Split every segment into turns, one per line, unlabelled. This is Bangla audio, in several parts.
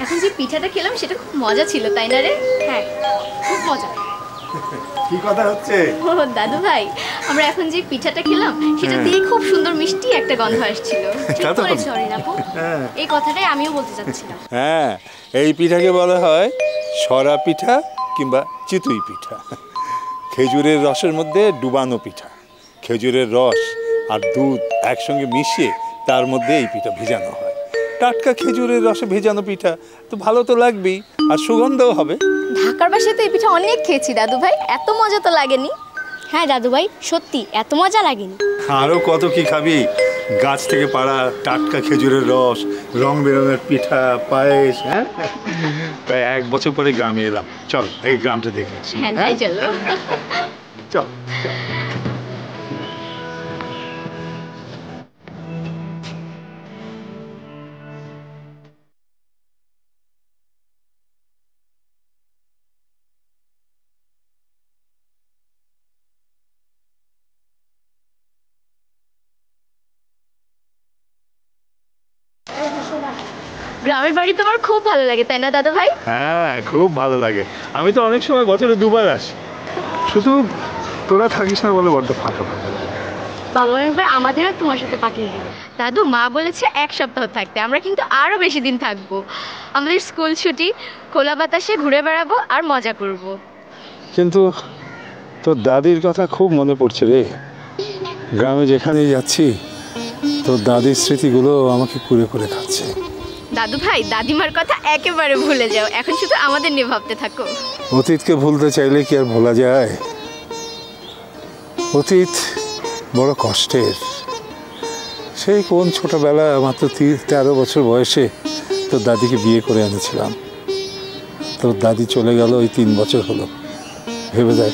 এখন যে পিঠাটা খেলাম সেটা খুব মজা ছিল, তাই না রে?
হ্যাঁ, খুব মজা।
কি কথা হচ্ছে?
ও দাদু ভাই, আমরা এখন যে পিঠাটা খেলাম সেটা দিয়ে খুব সুন্দর মিষ্টি একটা গন্ধ আসছিল। ঠিক বলেছ অরিন আপু, এই কথাটাই আমিও বলতে চাচ্ছিলাম।
হ্যাঁ, এই পিঠাকে বলা হয় সরা পিঠা কিংবা চিতই পিঠা। খেজুরের রসের মধ্যে ডুবানো পিঠা। খেজুরের রস আর দুধ একসঙ্গে মিশিয়ে তার মধ্যে এই পিঠা ভেজানো হয়। টাটকা খেজুরের রসে ভেজানো পিঠা তো ভালো তো লাগবেই, আর সুগন্ধও হবে।
ঢাকার বাসায় তো এই পিঠা অনেক খেয়েছি দাদু ভাই, এত মজা তো লাগেনি।
হ্যাঁ দাদু ভাই, সত্যি এত মজা লাগেনি।
আরও কত কি খাবি, গাছ থেকে পাড়া টাটকা খেজুরের রস, রং বেরঙের পিঠা, পায়েস। হ্যাঁ, প্রায় 1 বছর পরে গ্রামে এলাম। চল এই গ্রামটা দেখে আসি।
হ্যাঁ তাই চলো।
চল।
গ্রামের বাড়ি তোমার খুব ভালো লাগে তাই না দাদু ভাই?
হ্যাঁ, খুব ভালো লাগে। আমি তো অনেক সময় বছরে 2 বার আসি, শুধু তোরা থাকিস না বলে বড্ড ফাঁকা ফাঁকা লাগে।
বাবা ভাই আমাদেরও তোমার সাথে পাঠিয়ে দেবে।
দাদু, মা বলেছে 1 সপ্তাহ থাকতে, আমরা কিন্তু আরো বেশি দিন থাকবো। আমাদের স্কুল ছুটি, খোলা বাতাসে ঘুরে বেড়াবো আর মজা করব।
কিন্তু তোর দাদির কথা খুব মনে পড়ছে রে। গ্রামে যেখানেই যাচ্ছি তোর দাদির স্মৃতিগুলো আমাকে কুরে কুরে খাচ্ছে।
দাদু ভাই, দাদিমার কথা একেবারে ভুলে যাও, এখন শুধু আমাদের নিয়ে ভাবতে থাকো।
অতীতকে ভুলতে চাইলে কি আর ভোলা যায়? অতীত বড় কষ্টের। সেই কোন ছোটবেলা মাত্র 13 বছর বয়সে তোর দাদিকে বিয়ে করে এনেছিলাম। তোর দাদি চলে গেল ওই 3 বছর হলো। ভেবে দেখ,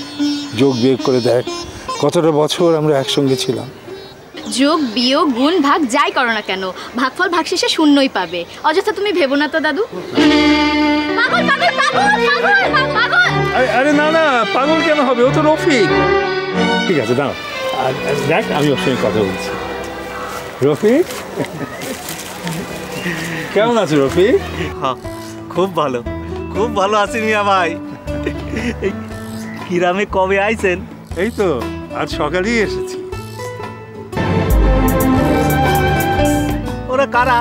যোগ বিয়োগ করে দেখ কতটা বছর আমরা একসঙ্গে ছিলাম।
যোগ বিয়োগ গুণ ভাগ যাই করো না কেন, ভাগফল ভাগশেষে শূন্যই পাবে। অযথা তুমি ভেবো না তো দাদু। পাগল পাগল পাগল পাগল পাগল।
আরে না না, পাগল কেন হবে? ও তো রফিক। ঠিক আছে, দাঁড়া, দেখ আমি ওর সঙ্গে কথা বলছি। রফিক, কেমন আছো রফিক?
হ্যাঁ, খুব ভালো, খুব ভালো আছি মিয়া ভাই। এই গ্রামে কবে আইছেন?
এই তো আজ সকালেই এসেছি।
ওরা কারা?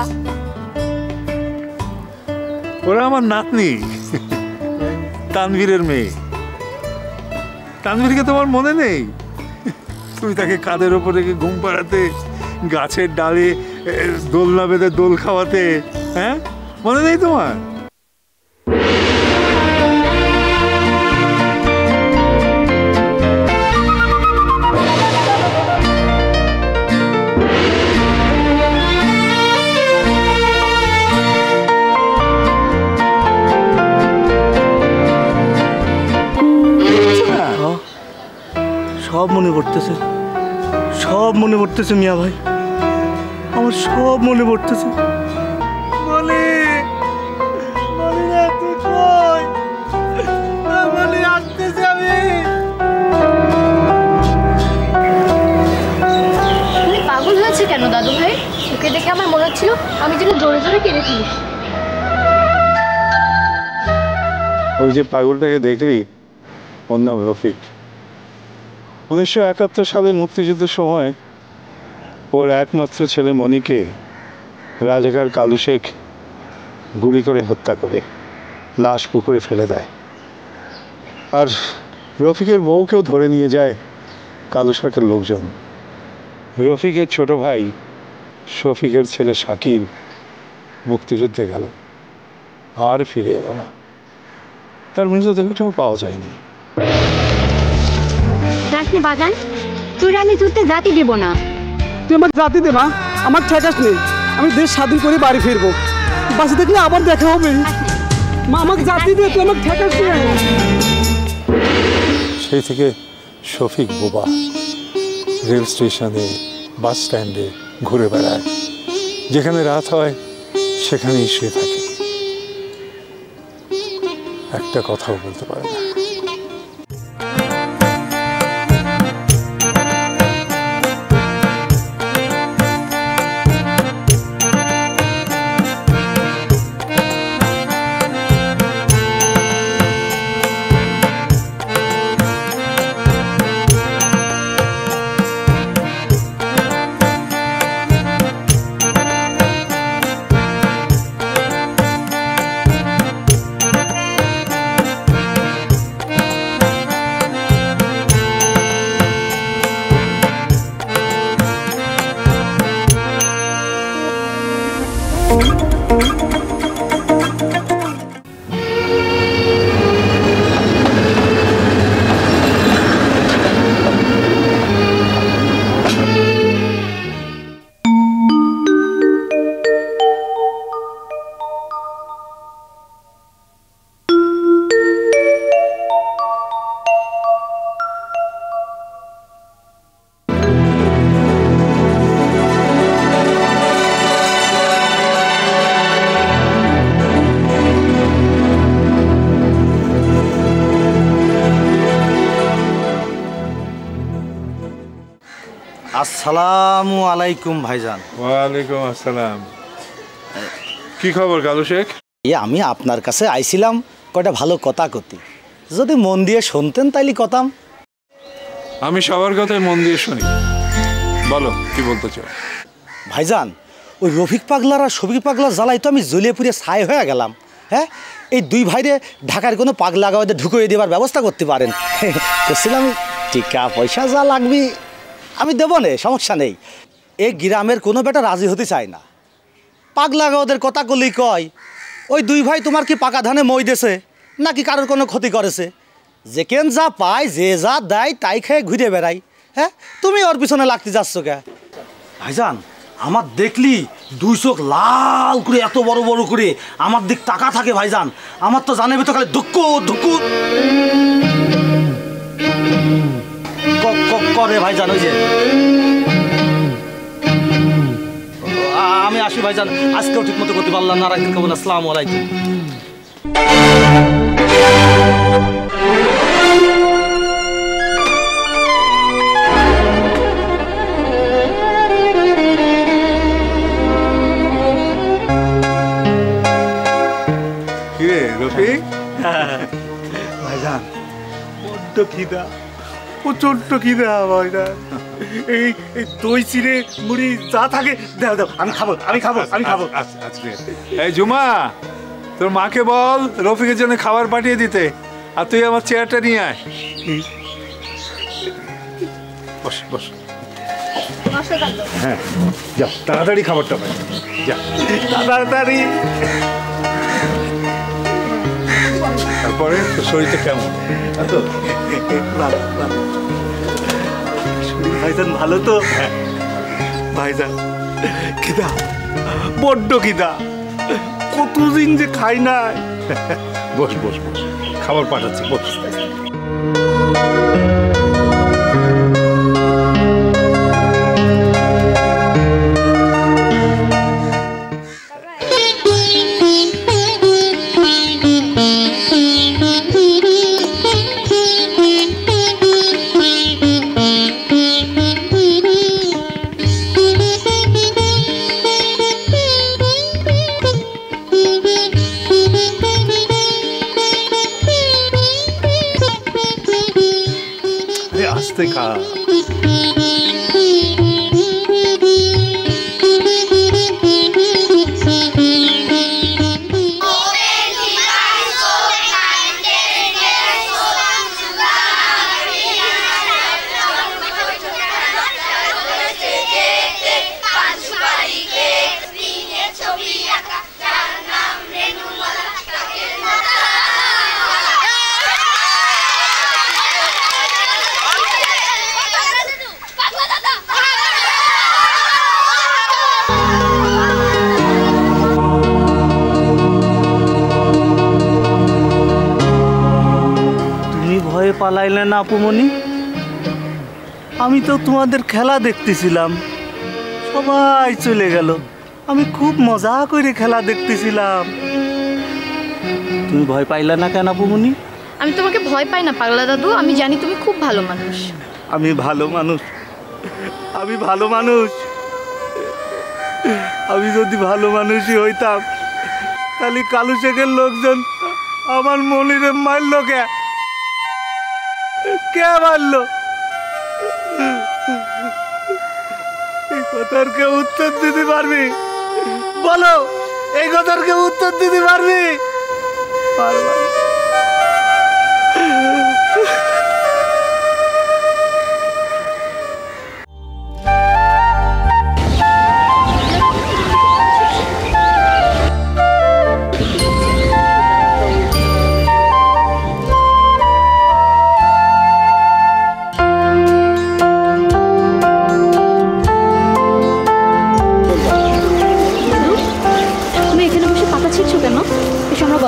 ওরা আমার নাতনি, তানভীরের মেয়ে। তানভীরকে তোমার মনে নেই? তুমি তাকে কাঁধের ওপর রেখে ঘুম পাড়াতে, গাছের ডালে দোলনা বেঁধে দোল খাওয়াতে। হ্যাঁ, মনে নেই তোমার?
সব মনে পড়তেছে, সব মনে পড়তেছে মিয়া ভাই, আমার সব মনে পড়তেছে। মনে তুই কই? মনে আসতেছে আমি।
তুমি পাগল হয়েছে কেন দাদু ভাই? ওকে দেখে আমার মনে হচ্ছিল আমি যেন জোরে জোরে কেঁদে ফেলি।
ওই যে পাগলটাকে দেখলি, ওর নাম রফিক। 1971 সালে মুক্তিযুদ্ধের সময় ওর একমাত্র ছেলে মনিকে রাজাকার কালু শেখ গুলি করে হত্যা করে লাশ পুকুরে ফেলে দেয়। আর রফিকের বউকেও ধরে নিয়ে যায় কালু শেখের লোকজন। রফিকের ছোট ভাই শফিকের ছেলে শাকিল মুক্তিযুদ্ধে গেল, আর ফিরে এলো না। তার মৃতদেহটাও পাওয়া যায়নি।
বাজান, তুই আমি যুদ্ধে জাতি দেব না।
তুই আমার জাতি দে মা, আমার ঠেকাস নেই। আমি দেশ স্বাধীন করে বাড়ি ফিরবো, বাসে দেখলে আবার দেখা হবে। মা আমাকে জাতি দে, তুই আমাকে ঠেকাস নেই।
সেই থেকে শফিক বোবা, রেল স্টেশনে, বাস স্ট্যান্ডে ঘুরে বেড়ায়। যেখানে রাত হয় সেখানেই শুয়ে থাকে, একটা কথাও বলতে পারে না।
আসসালামু আলাইকুম ভাইজান।
ওয়ালাইকুম আসসালাম। কি খবর কালু শেখ?
আমি আপনার কাছে আইছিলাম কয়টা ভালো কথা কতি, যদি মন দিয়ে শুনতেন তাইলে কথাম।
আমি সবার কথাই মন দিয়ে শুনি, বলো কি বলতে চাও?
ভাইজান, ওই রফিক পাগলার আর শফিক পাগলার জ্বালাই তো আমি জ্বলিয়ে পুড়ে ছাই হয়ে গেলাম। হ্যাঁ, এই দুই ভাইরে ঢাকার কোনো পাগলা গাওয়াতে ঢুকিয়ে দেওয়ার ব্যবস্থা করতে পারেন। বলছিলাম টিকা পয়সা যা লাগবে আমি দেবো না, সমস্যা নেই। এই গ্রামের কোনো বেটা রাজি হতে চায় না। পাগলা গাওয়াদের কথা করলেই কয় ওই দুই ভাই তোমার কি পাকা ধানে মই দেছে নাকি কারোর কোনো ক্ষতি করেছে? যেকেন যা পায়, যে যা দেয় তাই খেয়ে ঘুরে বেড়াই। হ্যাঁ, তুমি ওর পিছনে লাগতে যাচ্ছ কে? ভাইজান, আমার দেখলি দুই চোখ লাল করে এত বড় বড় করে আমার দিক তাকা থাকে ভাইজান। আমার তো জানে তো খালি দুঃখ দুঃখ করে ভাইজান। ওই যে আমি আসি ভাইজান, আজকেও ঠিক মতো করতে পারলাম না। রাখতে কেমন? আসসালামু আলাইকুম।
কিরে রফিক?
ভাইজান বড্ড খিদা, প্রচন্ড খিদা ভাইজান। এই দই চিড়ে মুড়ি যা থাকে দাও দাও, আমি খাবো আমি খাবো আমি খাবো।
এই জুমা, তোর মাকে বল রফিকের জন্য খাবার পাঠিয়ে দিতে, আর তুই আমার চেয়ারটা নিয়ে আয়। বস বস। হ্যাঁ, যাও তাড়াতাড়ি খাবারটা পাই, যা
তাড়াতাড়ি।
তারপরে তোর শরীরটা কেমন?
তো ভালো ভালো শরীর ভাইজান, ভালো তো?
হ্যাঁ
ভাইজান খিদা, বড্ড খিদা, কতদিন যে খাই নাই।
বস বস বস, খাবার পাঠাচ্ছি, বস। আস্তে খা।
ভয়ে পালাইলে না আপুমনি? আমি তো তোমাদের খেলা দেখতেছিলাম, সবাই চলে গেল, আমি খুব মজা করে খেলা দেখতেছিলাম। তুমি ভয় পাইলে না কেন আপুমনি?
আমি তোমাকে ভয় পাই না পাগলা দাদু, আমি জানি তুমি খুব ভালো মানুষ।
আমি ভালো মানুষ, আমি ভালো মানুষ। আমি যদি ভালো মানুষই হইতাম তাহলে কালু শেখের লোকজন আমার মনিরে মারলো কে? কে মারলো? এই কথার কেউ উত্তর দিতে পারবি? বলো, এই কথার কেউ উত্তর দিতে পারবি? পারবা?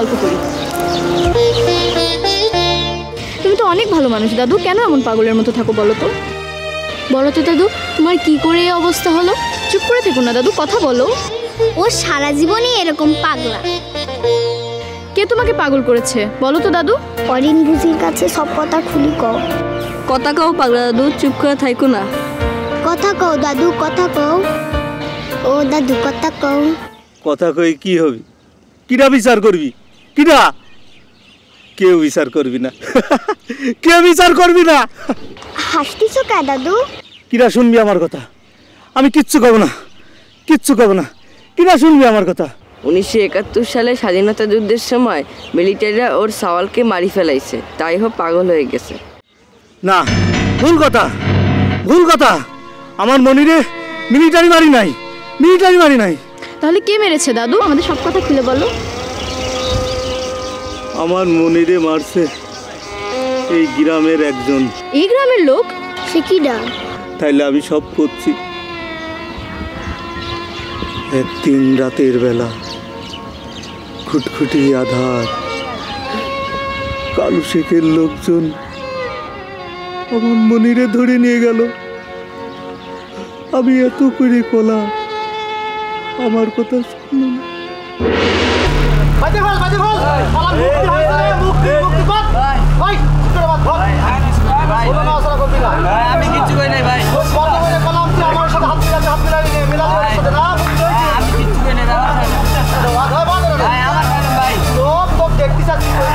গল্প করি। তুমি তো অনেক ভালো মানুষ দাদু, কেন এমন পাগলের মতো থাকো বলো তো? বলো তো দাদু, তোমার কি করে এই অবস্থা হলো? চুপ করে থেকো না দাদু, কথা বলো।
ও সারা জীবনই এরকম পাগলা।
কে তোমাকে পাগল করেছে বলো তো দাদু?
অরিন বুঝির কাছে সব কথা খুলি কও।
কথা কও পাগলা দাদু, চুপ করে থাইকো না।
কথা কও দাদু, কথা কও। ও দাদু কথা কও।
কথা কই কি হবি? কিরা বিচার করবি? কিরা? কেউ বিচার করবি না। কেউ বিচার করবি না।
হাসতিছো কে দাদু?
কিরা শুনবি আমার কথা? আমি কিচ্ছু কব না, কিচ্ছু কব না। কিরা শুনবি আমার কথা?
1971 সালে স্বাধীনতা যুদ্ধের সময় মিলিটারিরা ওর সওয়ালকে মারি ফেলাইছে, তাই ও পাগল হয়ে গেছে।
না, ভুল কথা, ভুল কথা। আমার মনিরে মিলিটারি মারি নাই, মিলিটারি মারি নাই।
তাহলে কে মেরেছে দাদু? আমাদের সব কথা খুলে বলো।
আমার মনিরে মারছে এই গ্রামের একজন।
এই গ্রামের লোক?
সে কি ডাক?
তাইলে আমি সব করছি। একদিন রাতের বেলা খুটখুটি আধার, কালু শেখের লোকজন আমার মনিরে ধরে নিয়ে গেল। আমি এত করে কলা, আমার কথা শুনল না।
আমি কিচ্ছু কই নাই ভাই, আমি কিচ্ছু কই নাই ভাই, আমার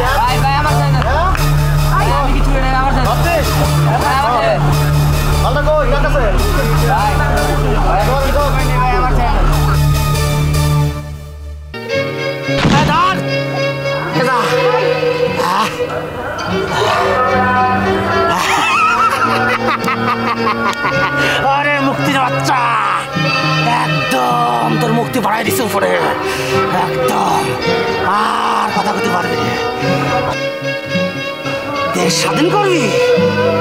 ভাই, ভাই ভাই আমার সাইন, আমি কিচ্ছু কই নাই, আমার সাইন,
আরে মুক্তির বাচ্চা, একদম তোর মুক্তি বাড়াই দিছে উপরে, একদম আর কথা করতে পারবি না। দেশ স্বাধীন করবি,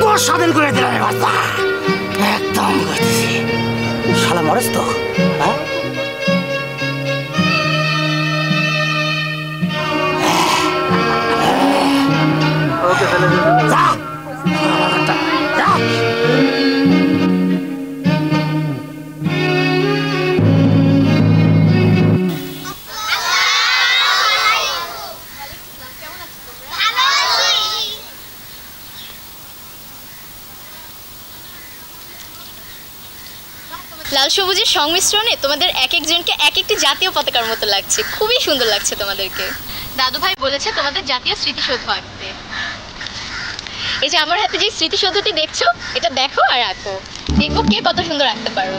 তোর স্বাধীন করে দিলাম বাচ্চা, একদম করতেছি। শালা মরেস তো, হ্যাঁ? যা যা।
লাল সবুজের সংমিশ্রণে তোমাদের এক একজনকে এক একটি জাতীয় পতাকার মতো লাগছে। খুবই সুন্দর লাগছে তোমাদেরকে। দাদু ভাই বলেছে তোমাদের জাতীয় স্মৃতিসৌধ আঁকতে। এই যে আমার হাতে যে স্মৃতিসৌধটি দেখছো, এটা দেখো আর আঁকো, দেখবো কে কত সুন্দর আঁকতে পারো।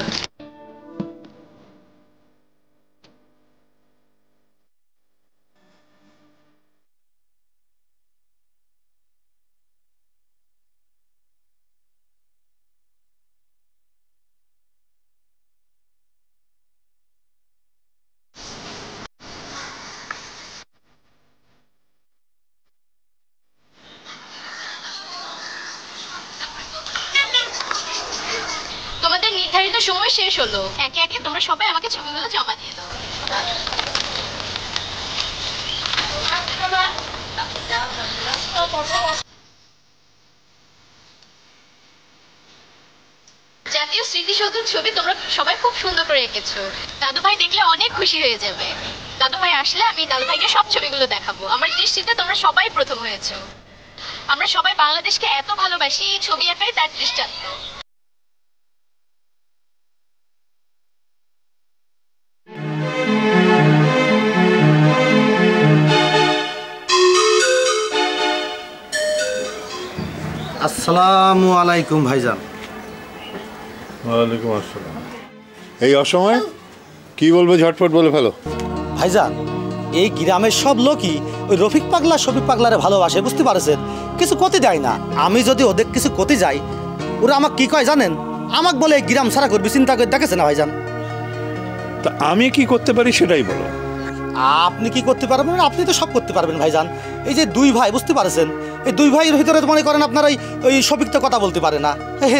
তোমাদের নির্ধারিত সময় শেষ হলো। একে একে তোমরা সবাই আমাকে ছবিগুলো জমা দিয়ে দাও। জাতীয় স্মৃতিসৌধের ছবি তোমরা সবাই খুব সুন্দর করে এঁকেছো। দাদু ভাই দেখলে অনেক খুশি হয়ে যাবে। দাদু ভাই আসলে আমি দাদু ভাইকে সব ছবিগুলো দেখাবো। আমার দৃষ্টিতে তোমরা সবাই প্রথম হয়েছো। আমরা সবাই বাংলাদেশকে এত ভালোবাসি, এই ছবি আঁকাই তার দৃষ্টান্ত।
আসসালামু আলাইকুম ভাইজান।
ওয়ালাইকুম আসসালাম। এই অসময়ে কি বলবে ঝটপট বলে ফেলো।
ভাইজান, এই গ্রামের সব লোকই ওই রফিক পাগলা শফিক পাগলারে ভালোবাসে, বুঝতে পারছেন? কিছু করতে দেয় না। আমি যদি ওদের কিছু করতে যাই, ওরা আমাকে কি কয় জানেন? আমাকে বলে এই গ্রাম সারা করবি, চিন্তা করে দেখেছে না ভাইজান?
তা আমি কি করতে পারি সেটাই বলো।
আপনি কি করতে পারবেন? আপনি তো সব করতে পারবেন ভাইজান। এই যে দুই ভাই, বুঝতে পারছেন, এই দুই ভাইয়ের ভিতরে তো মনে করেন আপনার ওই শফিক তো কথা বলতে পারে না,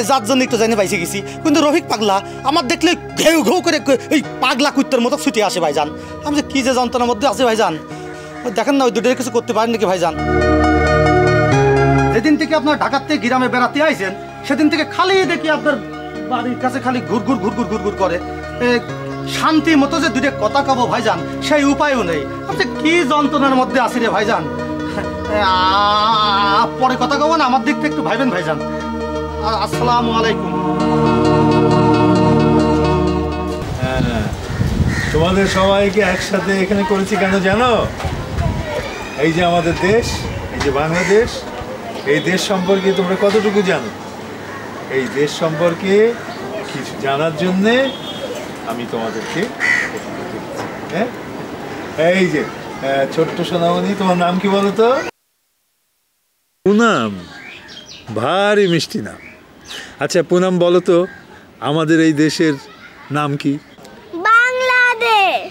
যার জন্য একটু জানি পাইছে গেছি। কিন্তু রফিক পাগলা আমার দেখলে ঘেউ ঘেউ করে এই পাগলা কুত্তের মতো ছুটে আসে ভাইজান। আমি যে কি যে যন্ত্রণার মধ্যে আছে ভাইজান, দেখেন না ওই দুটোর কিছু করতে পারেন নাকি ভাইজান? যেদিন থেকে আপনার ঢাকার থেকে গ্রামে বেড়াতে আইছেন, সেদিন থেকে খালি দেখি আপনার বাড়ির কাছে খালি ঘুরঘুর ঘুরঘুর ঘুরঘুর করে। শান্তি মতো যে দুটো কথা কব ভাইজান, সেই উপায়ও নেই। আপনি কি যন্ত্রণার মধ্যে আসি রে ভাইজান। পরে কথা কব না, আমার দিক থেকে একটু ভাইবেন ভাইজান। আসসালামু আলাইকুম।
তোমাদের সবাইকে একসাথে এখানে করেছি কেন জানো? এই যে আমাদের দেশ, এই যে বাংলাদেশ, এই দেশ সম্পর্কে তোমরা কতটুকু জানো? এই দেশ সম্পর্কে কিছু জানার জন্যে আমি তোমাদেরকে হ্যাঁ, এই যে ছোট্ট সোনামণি, তোমার নাম কি বলো তো? পুনাম, ভারী মিষ্টি নাম। আচ্ছা পুনাম, বলো তো আমাদের এই দেশের নাম কি?
বাংলাদেশ।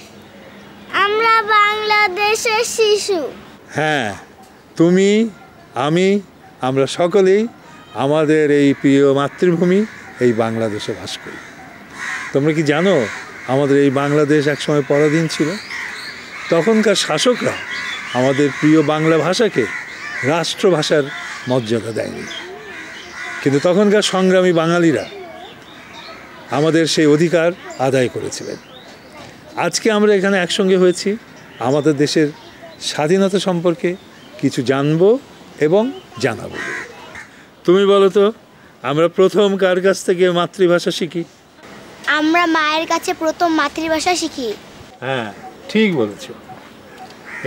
আমরা বাংলাদেশের শিশু।
হ্যাঁ, তুমি, আমি, আমরা সকলেই আমাদের এই প্রিয় মাতৃভূমি এই বাংলাদেশে বাস করি। তোমরা কি জানো আমাদের এই বাংলাদেশ একসময় পরাধীন ছিল? তখনকার শাসকরা আমাদের প্রিয় বাংলা ভাষাকে রাষ্ট্রভাষার মর্যাদা দেয়নি, কিন্তু তখনকার সংগ্রামী বাঙালিরা আমাদের সেই অধিকার আদায় করেছিলেন। আজকে আমরা এখানে একসঙ্গে হয়েছি আমাদের দেশের স্বাধীনতা সম্পর্কে কিছু জানবো এবং জানাবো। তুমি বলো তো আমরা প্রথম কার কাছ থেকে মাতৃভাষা শিখি?
আমরা মায়ের কাছে প্রথম মাতৃভাষা শিখি।
হ্যাঁ, ঠিক বলেছ।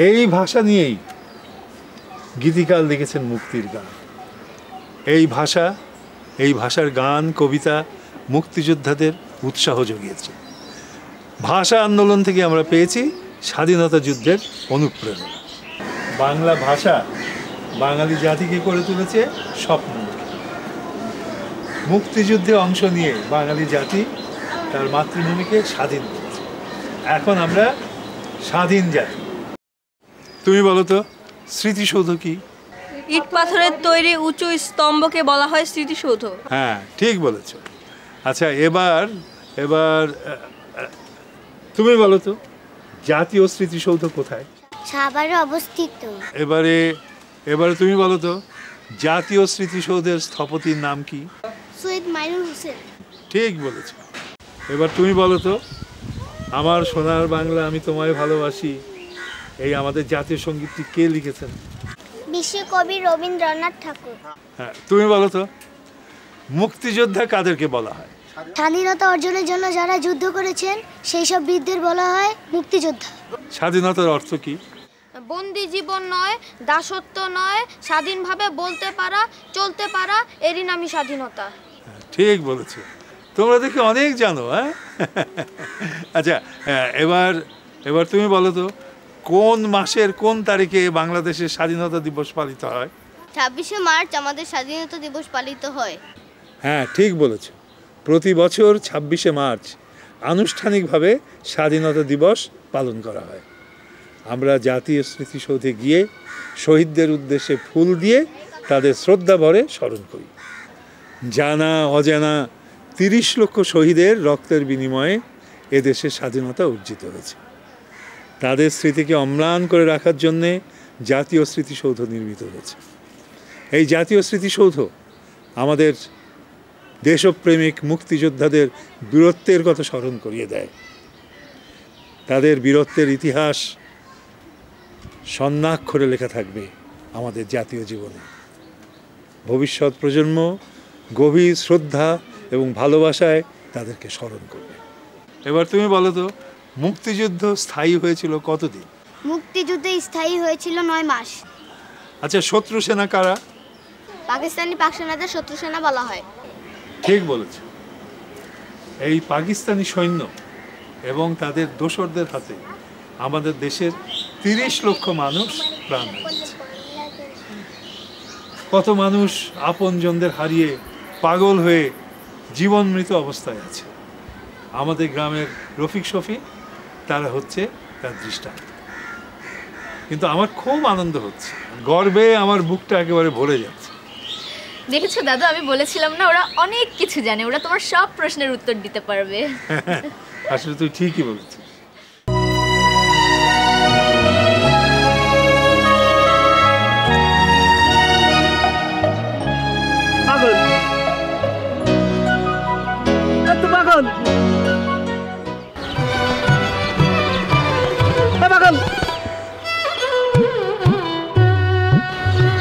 এই ভাষা নিয়েই গীতিকার লিখেছেন মুক্তির গান। এই ভাষার গান, কবিতা মুক্তিযোদ্ধাদের উৎসাহ জুগিয়েছে। ভাষা আন্দোলন থেকে আমরা পেয়েছি স্বাধীনতা যুদ্ধের অনুপ্রেরণা। বাংলা ভাষা বাঙালি জাতিকে করে তুলেছে স্বপ্নমুখী। মুক্তিযুদ্ধে অংশ নিয়ে বাঙালি জাতি তার মাতৃভূমিকে স্বাধীন করেছে। এখন আমরা স্বাধীন জাতি। তুমি বলো তো স্মৃতিসৌধ কি?
ইট পাথরের তৈরি উঁচু স্তম্ভকে বলা হয় স্মৃতিসৌধ।
হ্যাঁ, ঠিক বলেছ। আচ্ছা এবার তুমি বলো তো জাতীয় স্মৃতিসৌধ কোথায়?
সাভারে অবস্থিত।
এবারে তুমি বলো তো জাতীয় স্মৃতিসৌধের স্থপতির নাম কি?
সৈয়দ মাইনুল হোসেন।
ঠিক বলেছ। এবার তুমি বলো তো আমার সোনার বাংলা আমি তোমায় ভালোবাসি, এই আমাদের জাতীয় সঙ্গীতটি কে লিখেছেন?
বিশ্বকবি রবীন্দ্রনাথ ঠাকুর।
হ্যাঁ, তুমি বলো তো মুক্তিযোদ্ধা কাদেরকে বলা হয়?
স্বাধীনতা অর্জনের জন্য যারা যুদ্ধ করেছেন সেই সব বীরদের বলা হয় মুক্তিযোদ্ধা।
স্বাধীনতার অর্থ কি?
বন্দি জীবন নয়, দাসত্ব নয়, স্বাধীনভাবে বলতে পারা, চলতে পারা, এরই নামই স্বাধীনতা।
ঠিক বলেছো, তোমরা দেখি অনেক জানো। হ্যাঁ আচ্ছা এবার তুমি বলো তো কোন মাসের কোন তারিখে বাংলাদেশের স্বাধীনতা দিবস পালিত হয়?
26শে মার্চ আমাদের স্বাধীনতা দিবস পালিত হয়।
হ্যাঁ, ঠিক বলেছো। প্রতি বছর 26শে মার্চ আনুষ্ঠানিকভাবে স্বাধীনতা দিবস পালন করা হয়। আমরা জাতীয় স্মৃতিসৌধে গিয়ে শহীদদের উদ্দেশ্যে ফুল দিয়ে তাদের শ্রদ্ধা ভরে স্মরণ করি। জানা অজানা 30 লক্ষ শহীদের রক্তের বিনিময়ে এদেশের স্বাধীনতা অর্জিত হয়েছে। তাদের স্মৃতিকে অম্লান করে রাখার জন্যে জাতীয় স্মৃতিসৌধ নির্মিত হয়েছে। এই জাতীয় স্মৃতিসৌধ আমাদের দেশপ্রেমিক মুক্তিযোদ্ধাদের বীরত্বের কথা স্মরণ করিয়ে দেয়। তাদের বীরত্বের ইতিহাস স্বর্ণাক্ষরে লেখা থাকবে আমাদের জাতীয় জীবনে। ভবিষ্যৎ প্রজন্ম গভীর শ্রদ্ধা এবং ভালোবাসায় তাদেরকে স্মরণ করবে। এবার তুমি বলো তো মুক্তিযুদ্ধ স্থায়ী হয়েছিল কতদিন?
মুক্তিযুদ্ধে স্থায়ী হয়েছিল 9 মাস।
আচ্ছা শত্রু সেনা কারা?
পাক সেনাদের শত্রু সেনা বলা হয়।
ঠিক বলেছ। এই পাকিস্তানি সৈন্য এবং তাদের দোসরদের হাতে আমাদের দেশের 30 লক্ষ মানুষ প্রাণ হারিয়েছে। কত মানুষ আপনজনদের হারিয়ে পাগল হয়ে জীবন মৃত অবস্থায় আছে। আমাদের গ্রামের রফিক শফি তারা হচ্ছে তার দৃষ্টান্ত। কিন্তু আমার খুব আনন্দ হচ্ছে, গর্বে আমার বুকটা একেবারে ভরে যাচ্ছে।
দেখেছো দাদু, আমি বলেছিলাম না ওরা অনেক কিছু জানে, ওরা তোমার সব প্রশ্নের উত্তর দিতে পারবে।
আসলে তুই ঠিকই বলেছিস।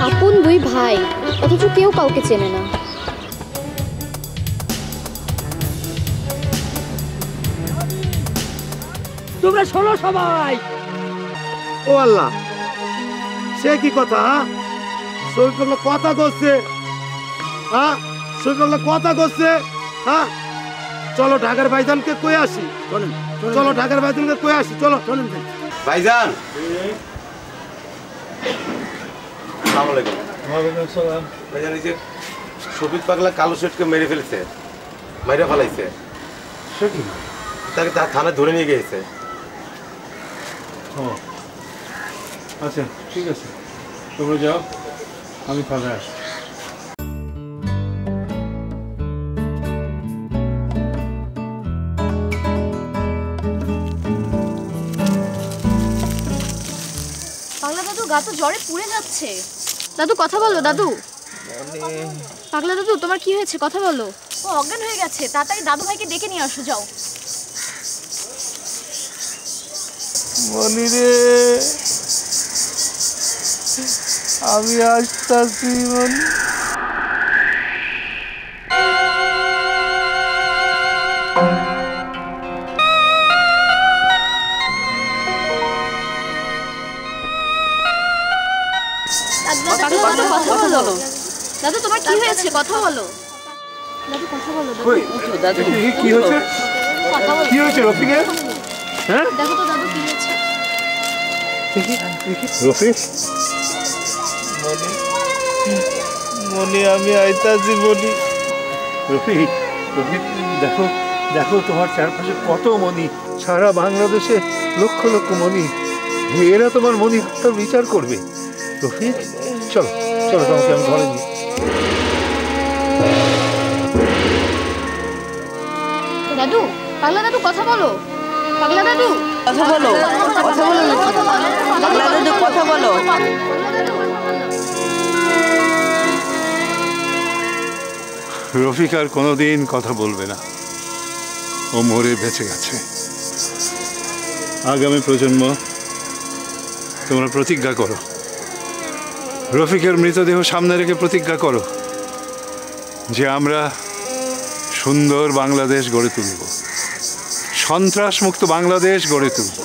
আপন দুই ভাই অথচ কেউ কাউকে চেনে না।
তোমরা শোনো সবাই।
ও আল্লাহ, সে কি কথা? শরীফ কথা করছে, হ্যাঁ শরীফ কথা করছে। হ্যাঁ চলো ঢাকার ভাইজানকে কই আসি। চলো ঢাকার ভাইজানকে কই আসি। চলো চলেন
ভাইজান। ভাইজান, এই যে শফিক পাগলা কালো শেঠকে মেরে ফেলেছে, মাইরা ফেলাইছে। তাকে থানায় ধরে নিয়ে গিয়েছে।
আচ্ছা ঠিক আছে, তোমরা যাও, আমি থানায় আসি।
পাগলা দাদু গা তো জ্বরে পুড়ে যাচ্ছে। দাদু কথা বলো দাদু। পাগলা দাদু তোমার কি হয়েছে, কথা বলো। ও অজ্ঞান হয়ে গেছে, তাড়াতাড়ি দাদু ভাইকে ডেকে নিয়ে আসো, যাও।
মনি রে, আমি আসতেছি মনি।
দাদু তোমার কি হয়েছে, কথা বলো। দাদু কথা বলো।
দাদু কি হয়েছে? কি হয়েছে রফিকের? হ্যাঁ
দেখো তো দাদু কি হয়েছে।
রফিক,
মনি আমি আইতাছি মনি।
রফিক, রফিক দেখো, দেখো তোমার চারপাশে কত মণি, সারা বাংলাদেশে লক্ষ লক্ষ মণি। এরা তোমার মণি হত্যার বিচার করবে। রফিক চলো চলো, তোমাকে আমি ঘরে নিই।
দাদু, পাগলা দাদু কথা বলো। পাগলা দাদু
কথা বলো, কথা বলো, পাগলা দাদু কথা বলো।
রফিক আর কোনোদিন কথা বলবে না, ও মরে বেঁচে গেছে। আগামী প্রজন্ম তোমরা প্রতিজ্ঞা করো, রফিকের মৃতদেহ সামনে রেখে প্রতিজ্ঞা করো যে আমরা সুন্দর বাংলাদেশ গড়ে তুলব, সন্ত্রাসমুক্ত বাংলাদেশ গড়ে তুলব।